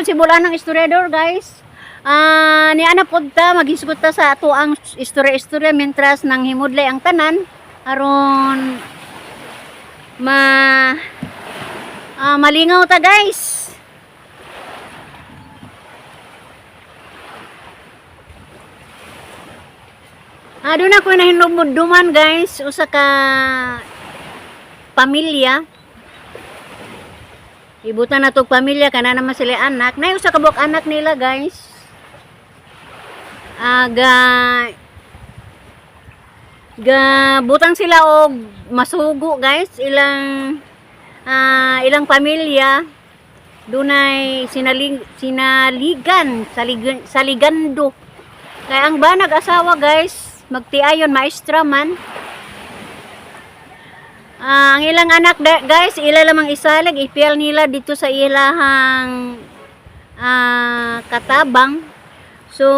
si bulan ng historiador guys. Ni ana pod ta maghisgot ta sa ato ang istorya-istorya mentras nang himudlay ang tanan aron malingaw ta guys. Doon ako na hinumduman guys, usa ka pamilya. Ibutan na tog pamilya, kana naman sila anak. Nay usa ka buok anak nila guys. Butang sila og masugo guys, ilang pamilya dunay saligando. Kaya ang banag asawa guys, magtiayon maestra man. Ang ilang anak guys, ila lamang isalig, ipil nila dito sa ilahang katabang. So,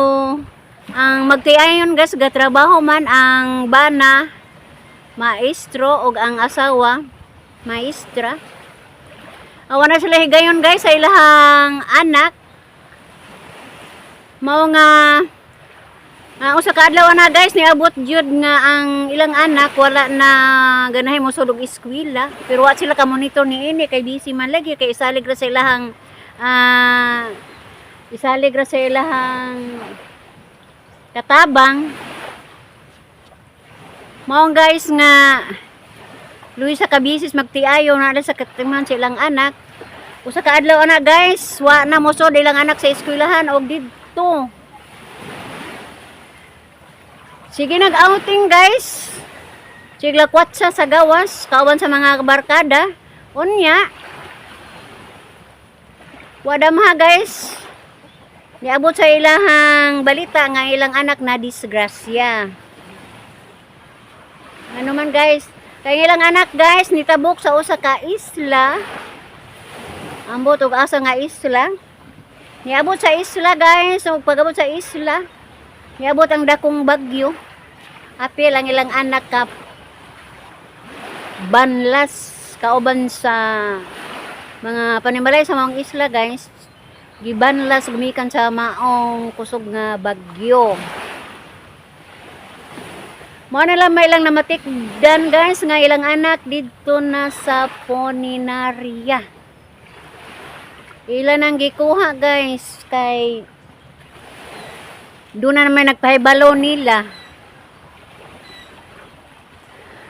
ang magtiayon guys, gatrabaho man ang bana, maestro, o ang asawa, maestra. Awan na sila higayon guys sa ilahang anak. Mao nga usa ka adlaw na guys niabot jud nga ang ilang anak wala na ganahay mo sulog eskwela, pero wa sila ka monitor niini kay busy man lagi kay isalig ra sa ilahang katabang. Mao guys nga luwi sa kabisis magtiayo na sa katiman sa ilang anak. Usa ka adlaw na guys wa na mo sud ilang anak sa eskwelahan og didto. Sige, nag-outing guys. Siglakwat sa gawas, kawan sa mga barkada. Unya. Wada maha guys. Niabot sa ilahang balita nga ilang anak na disgrasya. Ano man guys, kay ilang anak guys nitabok sa usa ka isla. Ambot og asa nga isla. Niabot sa isla guys, ug pagabot sa isla, niabot ang dakong bagyo. Apil ang ilang anak ka banlas kauban sa mga panimalay sa mga isla guys. Gibanlas gumikan sa maong kusog nga bagyo. Mao na lang may ilang namatikdan guys nga ilang anak dito na sa Poninaria. Ilan ang gikuha guys kay doon na naman nagpahibalo nila.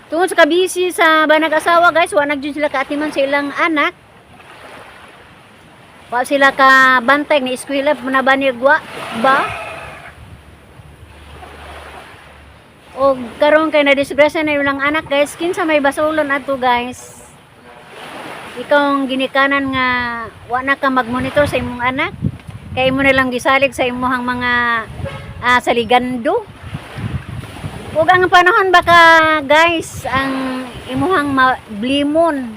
Tungod sa kabisi sa banag asawa guys, wa nagjud sila kaatiman sa ilang anak. Wa sila ka bantay ni eskwela na banigwa ba? O karon kay na disgrasya na ilang anak guys, kinsa may basulon ato guys. Ikaw ang ginikanan nga wa na ka magmonitor sa imong anak. Kay mo nilang gisalig sa imong mga saligando. Ug ang panahon baka guys ang imuhang blimon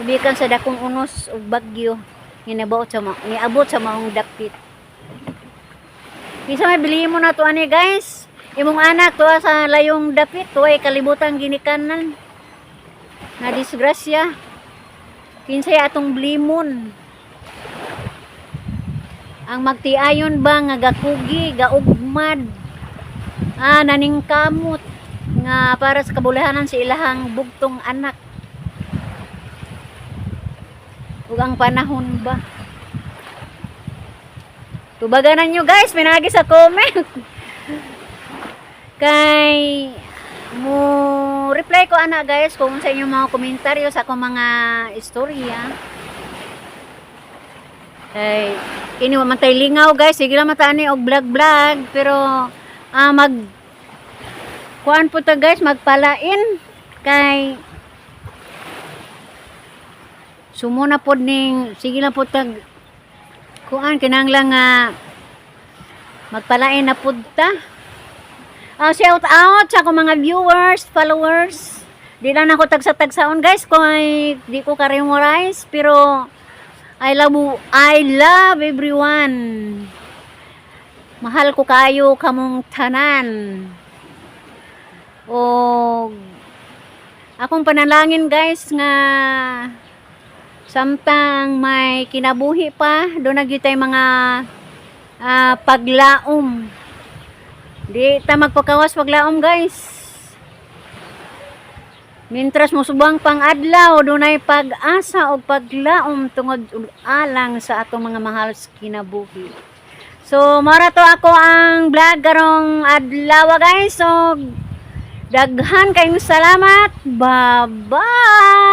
gikan sa dakong unos ug bagyo niabot sa maong dapit. Isa may blimon na to ani guys, imong anak tuwa sa layong dapit tuway kalibutan ginikanan na disgrasya. Kinsay atong blimon ang magtiayon ba nga gakugi gaugmad naningkamot nga para sa kabulahanan sa ilahang bugtong anak. Ug ang panahon ba tubaganan nyo guys, minagi sa comment kay mo reply ko ana guys kung sa inyo mga komentaryo sa akong mga istorya. Ay kini wa man tay lingaw guys, sige lang matani og vlog pero kuan po ta guys, magpalain kay sumuna pod ning sige lang po tag kuan kinahanglan nga magpalain na pod ta. Shout out sa akong mga viewers, followers. Di lang ako tagsa-tagsaon guys kung di ko ka-memorize, pero I love everyone. Mahal ko kayo kamong tanan. O akong panalangin guys nga Samtang may kinabuhi pa, doon na gyud tay mga paglaom. Di ta magpakawas paglaom, guys. Mintras musubang pang adlaw, dunay pag-asa o paglaom tungod alang sa atong mga mahal sa kinabuhi. So, mara to ako ang vlog karong adlaw, guys. So, daghan kayong salamat. Bye-bye!